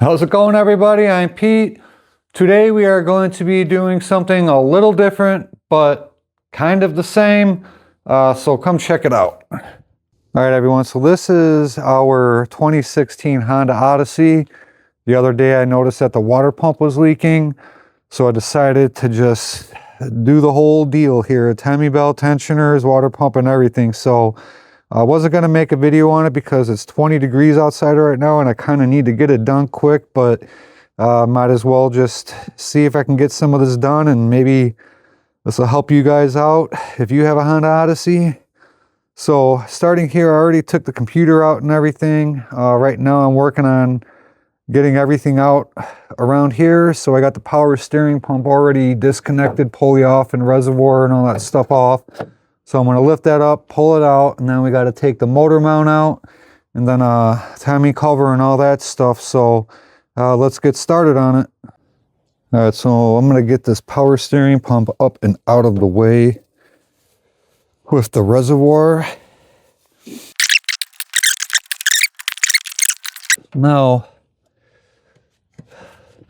How's it going, everybody? I'm Pete. Today we are going to be doing something a little different, but kind of the same. So come check it out. All right, everyone. So this is our 2016 Honda Odyssey. The other day I noticed that the water pump was leaking. So I decided to just do the whole deal here. Timing belt, tensioners, water pump, and everything. So I wasn't going to make a video on it because it's 20 degrees outside right now and I kind of need to get it done quick, but might as well just see if I can get some of this done, and maybe this will help you guys out if you have a Honda Odyssey. So starting here, I already took the computer out and everything. Right now I'm working on getting everything out around here. So I got the power steering pump already disconnected, pulley off, and reservoir and all that stuff off. So I'm going to lift that up, pull it out, and then we got to take the motor mount out, and then timing cover and all that stuff. So let's get started on it. All right, so I'm going to get this power steering pump up and out of the way with the reservoir. Now,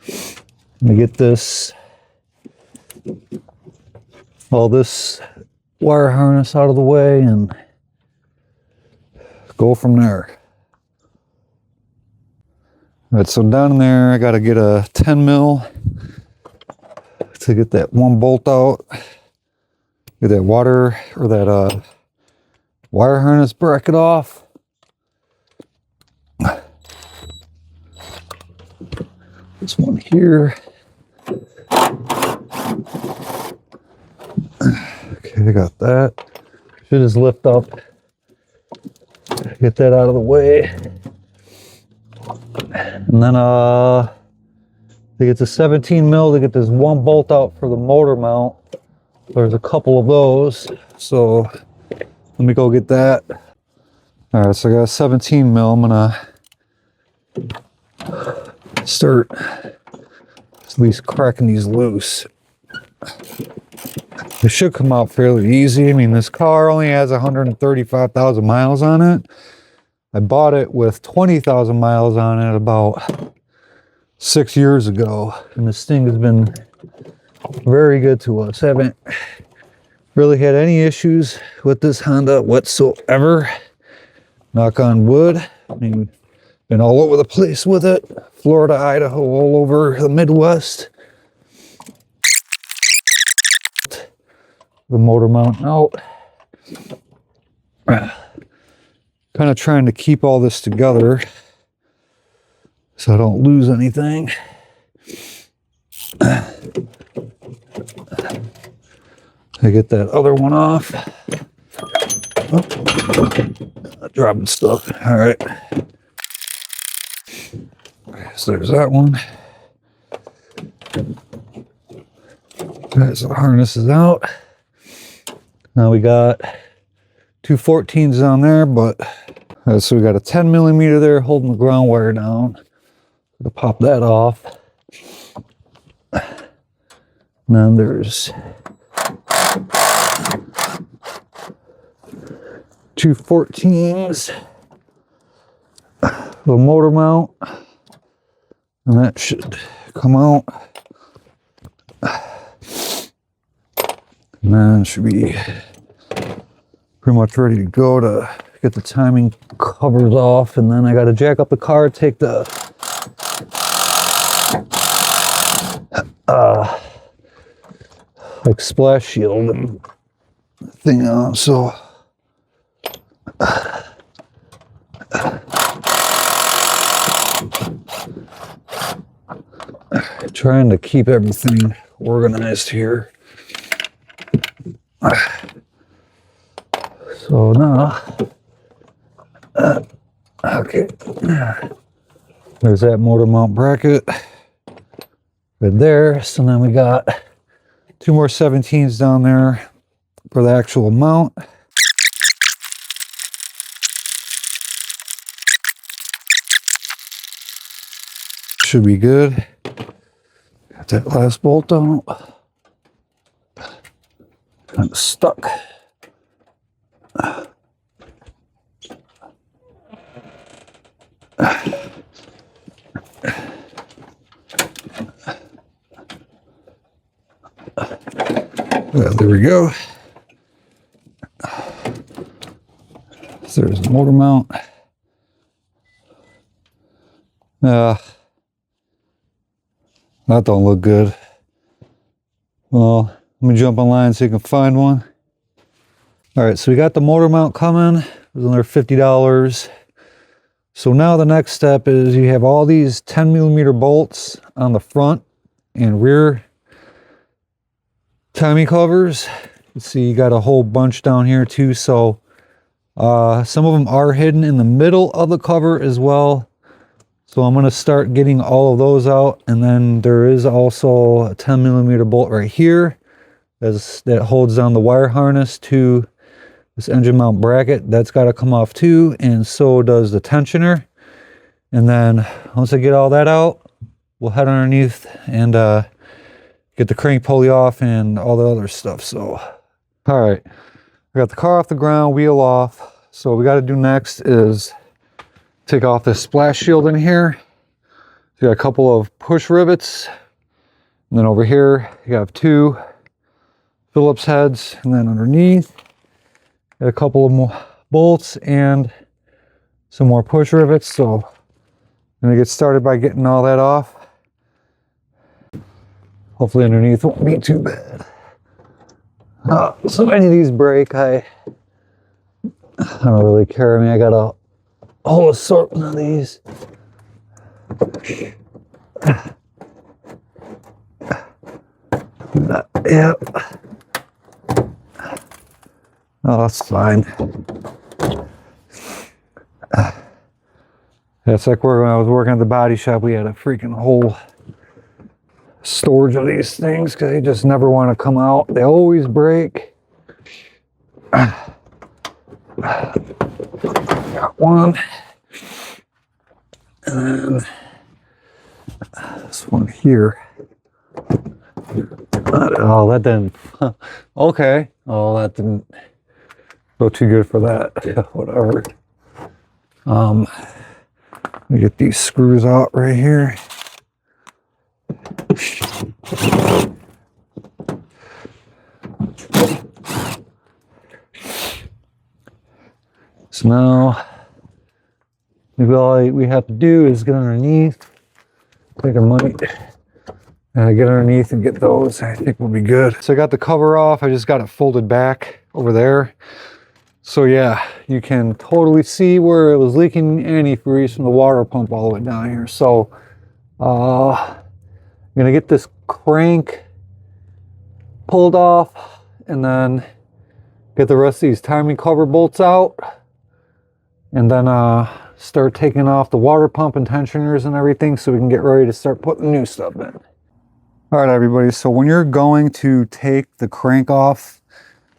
let me get all this wire harness out of the way and go from there. All right, so down there I got to get a 10 mil to get that one bolt out, get that wire harness bracket off. This one here. Okay, I got that. Should just lift up, get that out of the way. And then I think it's a 17 mil to get this one bolt out for the motor mount. There's a couple of those, so let me go get that. All right, so I got a 17 mil. I'm gonna start at least cracking these loose. It should come out fairly easy. I mean, this car only has 135,000 miles on it. I bought it with 20,000 miles on it about 6 years ago, and this thing has been very good to us. Haven't really had any issues with this Honda whatsoever. Knock on wood. I mean, been all over the place with it. Florida, Idaho, all over the Midwest. The motor mount out. Kind of trying to keep all this together so I don't lose anything. I get that other one off. Oh, dropping stuff. All right. So there's that one. Okay, so the harness is out. Now we got two 14s down there, but so we got a 10 millimeter there holding the ground wire down. I'll pop that off. And then there's two 14s, the motor mount, and that should come out. And then it should be pretty much ready to go to get the timing covers off. And then I got to jack up the car, take the like splash shield and thing out. So trying to keep everything organized here. So now, okay, there's that motor mount bracket right there. So then we got two more 17s down there for the actual mount. Should be good. Got that last bolt out. Kind of stuck. There we go. So there's the motor mount. That don't look good. Well, let me jump online so you can find one. All right, so we got the motor mount coming. It was another $50. So now the next step is you have all these 10mm bolts on the front and rear timing covers. You see you got a whole bunch down here too. So some of them are hidden in the middle of the cover as well. So I'm going to start getting all of those out. And then there is also a 10mm bolt right here that holds down the wire harness to this engine mount bracket. That's got to come off too, and so does the tensioner. And then once I get all that out, we'll head underneath and get the crank pulley off and all the other stuff. So all right, I got the car off the ground, wheel off. So what we got to do next is take off this splash shield in here. You got a couple of push rivets, and then over here you have 2 Phillips heads, and then underneath got a couple of more bolts and some more push rivets. So I'm gonna get started by getting all that off. Hopefully underneath won't be too bad. So any of these break, I don't really care. I mean, I got a whole assortment of these. Yep. Oh, that's fine. That's like where when I was working at the body shop, we had a freaking whole storage of these things because they just never want to come out. They always break. Got one. And then this one here. Oh, that didn't. Okay. Oh, that didn't go too good for that. Yeah, whatever. Let me get these screws out right here. So now maybe all we have to do is get underneath, take our money, get underneath and get those. I think we'll be good. So I got the cover off. I just got it folded back over there. So yeah, you can totally see where it was leaking antifreeze from the water pump all the way down here. So I'm gonna get this crank pulled off and then get the rest of these timing cover bolts out, and then start taking off the water pump and tensioners and everything so we can get ready to start putting the new stuff in. All right, everybody, so when you're going to take the crank off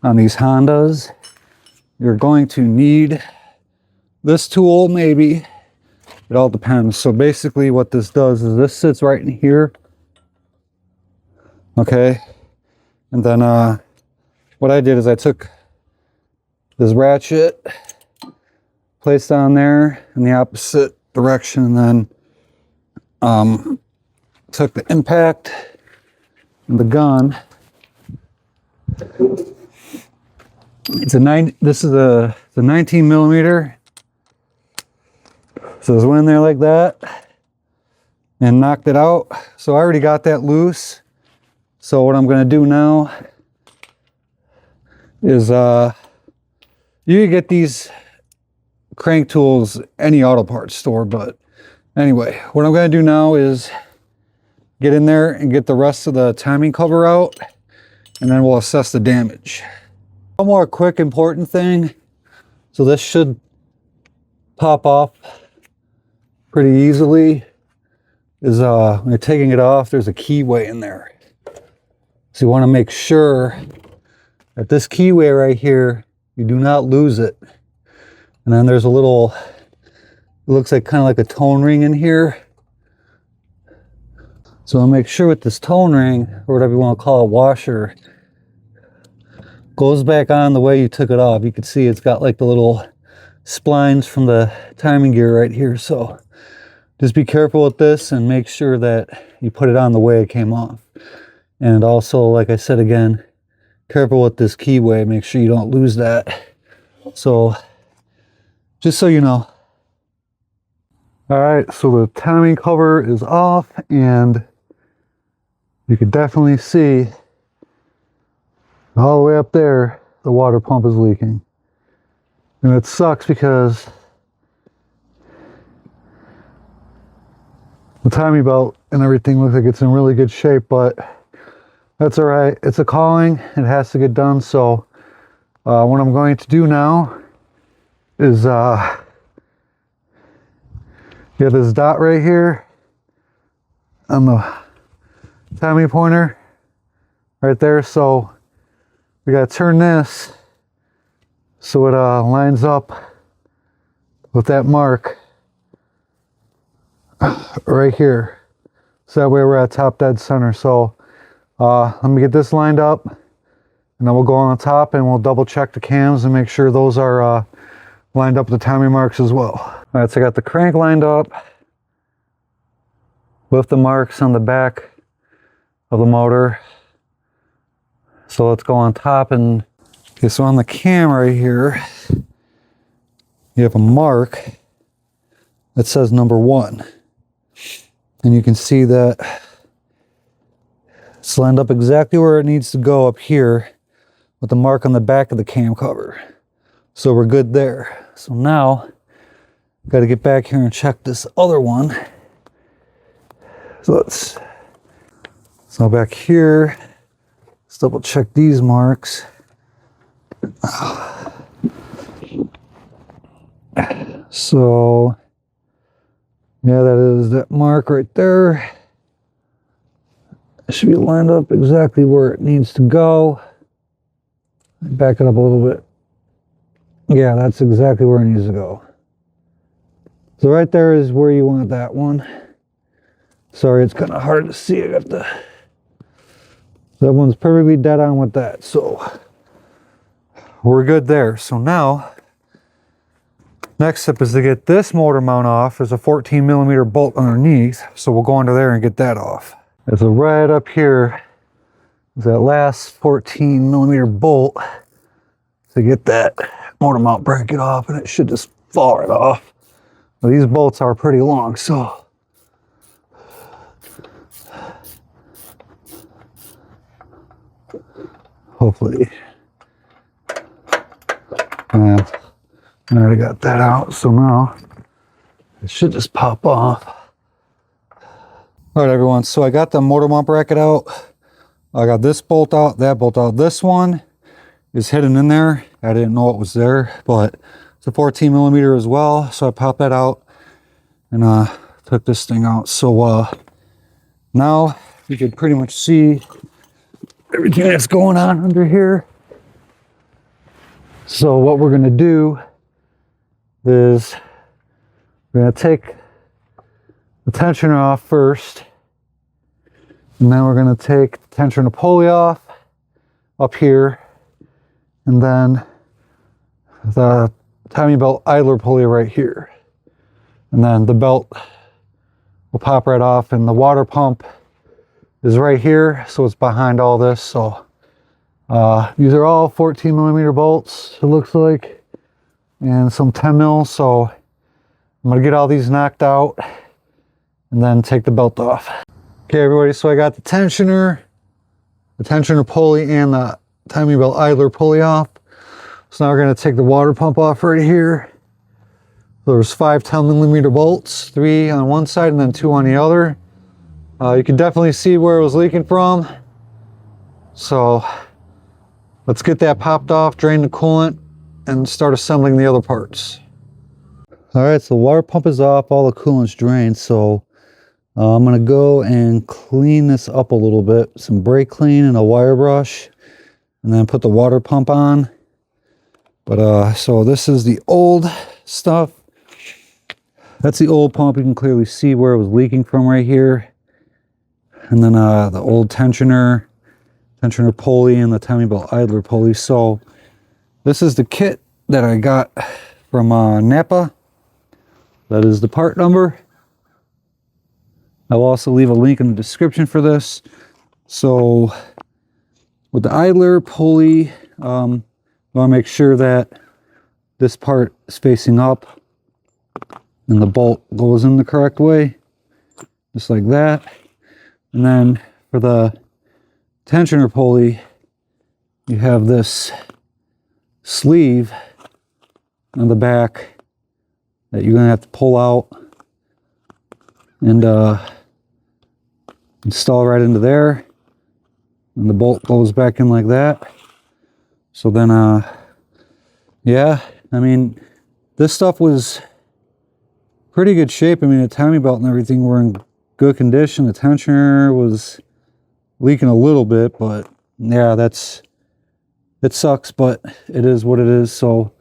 on these Hondas, you're going to need this tool, maybe. It all depends. So basically what this does is this sits right in here. Okay. And then what I did is I took this ratchet, placed on there in the opposite direction, and then took the impact and the gun. This is the 19mm. So it went in there like that and knocked it out. So I already got that loose. So what I'm going to do now is you can get these crank tools any auto parts store, but anyway, what I'm going to do now is get in there and get the rest of the timing cover out, and then we'll assess the damage. One more quick important thing. So this should pop off pretty easily. Is when you're taking it off, there's a keyway in there. So you want to make sure that this keyway right here, you do not lose it. And then there's a little, it looks like kind of like a tone ring in here. So I'll make sure with this tone ring, or whatever you want to call it, washer, goes back on the way you took it off. You can see it's got like the little splines from the timing gear right here. So just be careful with this and make sure that you put it on the way it came off. And also, like I said again, careful with this keyway, make sure you don't lose that. So just so you know. All right, so the timing cover is off, and you can definitely see all the way up there the water pump is leaking. And it sucks because the timing belt and everything looks like it's in really good shape, but that's all right. It's a calling. It has to get done. So what I'm going to do now is get this dot right here on the timing pointer right there. So we got to turn this so it lines up with that mark right here. So that way we're at top dead center. So let me get this lined up, and then we'll go on the top and we'll double check the cams and make sure those are lined up with the timing marks as well. All right, so I got the crank lined up with the marks on the back of the motor. So let's go on top, and okay, so on the cam right here, you have a mark that says number 1. And you can see that it's lined up exactly where it needs to go up here with the mark on the back of the cam cover. So we're good there. So now, got to get back here and check this other one. So back here, let's double check these marks. So, yeah, that is that mark right there. It should be lined up exactly where it needs to go. Back it up a little bit. Yeah, that's exactly where it needs to go. So right there is where you want that one. Sorry, it's kind of hard to see. I got that one's perfectly dead on with that. So we're good there. So now, next step is to get this motor mount off. There's a 14mm bolt underneath. So we'll go under there and get that off. So right up here is that last 14mm bolt to get that motor mount bracket off, and it should just fall right off. Now, these bolts are pretty long, so hopefully, I already got that out, so now it should just pop off. All right, everyone, so I got the motor mount bracket out. I got this bolt out, that bolt out. This one is hidden in there. I didn't know it was there, but it's a 14mm as well. So I popped that out and took this thing out. So now you can pretty much see everything that's going on under here. So what we're gonna do is we're gonna take the tensioner off first, and then we're going to take the tensioner pulley off up here, and then the timing belt idler pulley right here, and then the belt will pop right off, and the water pump is right here, so it's behind all this. So these are all 14mm bolts, it looks like, and some 10 mil. So I'm going to get all these knocked out and then take the belt off. Okay, everybody, so I got the tensioner pulley, and the timing belt idler pulley off. So now we're going to take the water pump off right here. There's 5 10mm bolts, 3 on one side and then 2 on the other. You can definitely see where it was leaking from. So let's get that popped off, drain the coolant, and start assembling the other parts. All right, so the water pump is off, all the coolant's drained, so I'm gonna go and clean this up a little bit, some brake clean and a wire brush, and then put the water pump on. But so this is the old stuff. That's the old pump. You can clearly see where it was leaking from right here. And then the old tensioner pulley, and the timing belt idler pulley. So this is the kit that I got from Napa. That is the part number. I'll also leave a link in the description for this. So with the idler pulley, you want to make sure that this part is facing up and the bolt goes in the correct way, just like that. And then for the tensioner pulley, you have this sleeve on the back that you're going to have to pull out and install right into there. And the bolt goes back in like that. So then, yeah, I mean, this stuff was pretty good shape. I mean, the timing belt and everything were in good condition. The tensioner was leaking a little bit, but yeah, it sucks, but it is what it is. So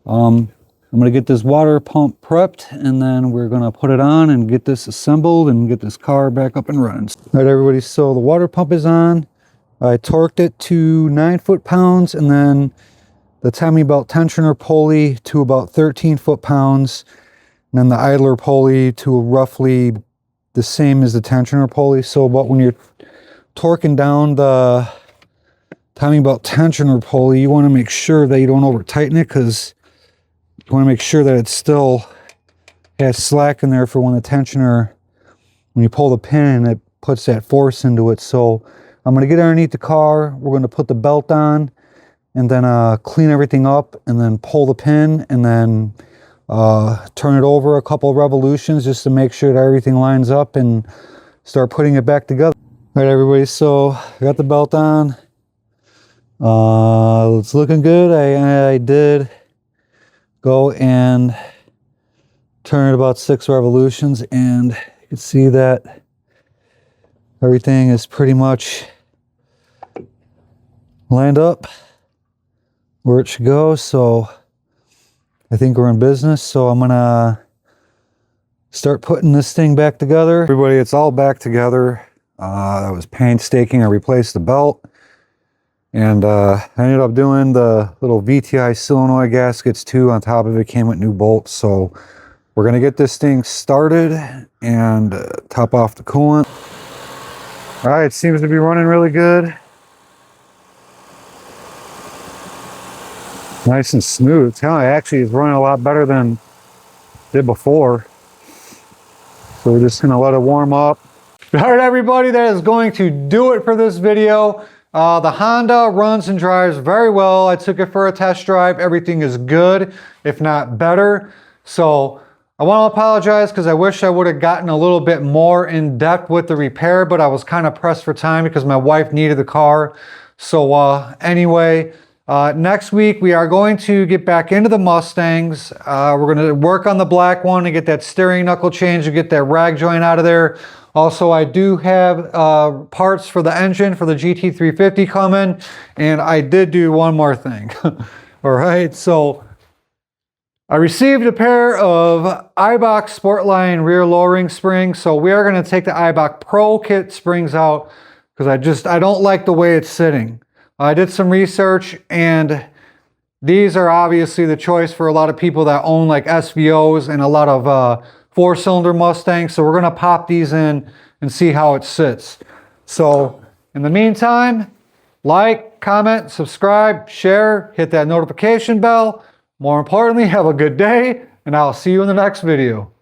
I'm gonna get this water pump prepped, and then we're gonna put it on and get this assembled and get this car back up and running. All right, everybody, so the water pump is on. I torqued it to 9 foot-pounds, and then the timing belt tensioner pulley to about 13 foot-pounds, and then the idler pulley to roughly the same as the tensioner pulley. So, but when you're torquing down the timing belt tensioner pulley, you want to make sure that you don't over tighten it, because you want to make sure that it still has slack in there for when the tensioner, when you pull the pin, it puts that force into it. So I'm going to get underneath the car, we're going to put the belt on, and then clean everything up, and then pull the pin, and then turn it over a couple of revolutions just to make sure that everything lines up, and start putting it back together. All right, everybody, so I got the belt on. It's looking good. I did go and turn it about 6 revolutions, and you can see that everything is pretty much lined up where it should go. So I think we're in business. So I'm gonna start putting this thing back together. Everybody, it's all back together. That was painstaking. I replaced the belt, and I ended up doing the little VTI solenoid gaskets too. On top of it came with new bolts. So we're gonna get this thing started and top off the coolant. All right, it seems to be running really good. Nice and smooth. Actually, it's running a lot better than it did before. So we're just gonna let it warm up. All right, everybody, that is going to do it for this video. The Honda runs and drives very well. I took it for a test drive. Everything is good, if not better. So I want to apologize because I wish I would have gotten a little bit more in depth with the repair, but I was kind of pressed for time because my wife needed the car. So anyway, next week we are going to get back into the Mustangs. We're going to work on the black one and get that steering knuckle change and get that rag joint out of there. Also, I do have parts for the engine for the GT350 coming, and I did do one more thing. All right, so I received a pair of Eibach Sportline rear lowering springs. So we are going to take the Eibach Pro Kit springs out because I don't like the way it's sitting. I did some research, and these are obviously the choice for a lot of people that own like SVOs and a lot of 4-cylinder Mustangs. So we're going to pop these in and see how it sits. So in the meantime, like, comment, subscribe, share, hit that notification bell. More importantly, have a good day, and I'll see you in the next video.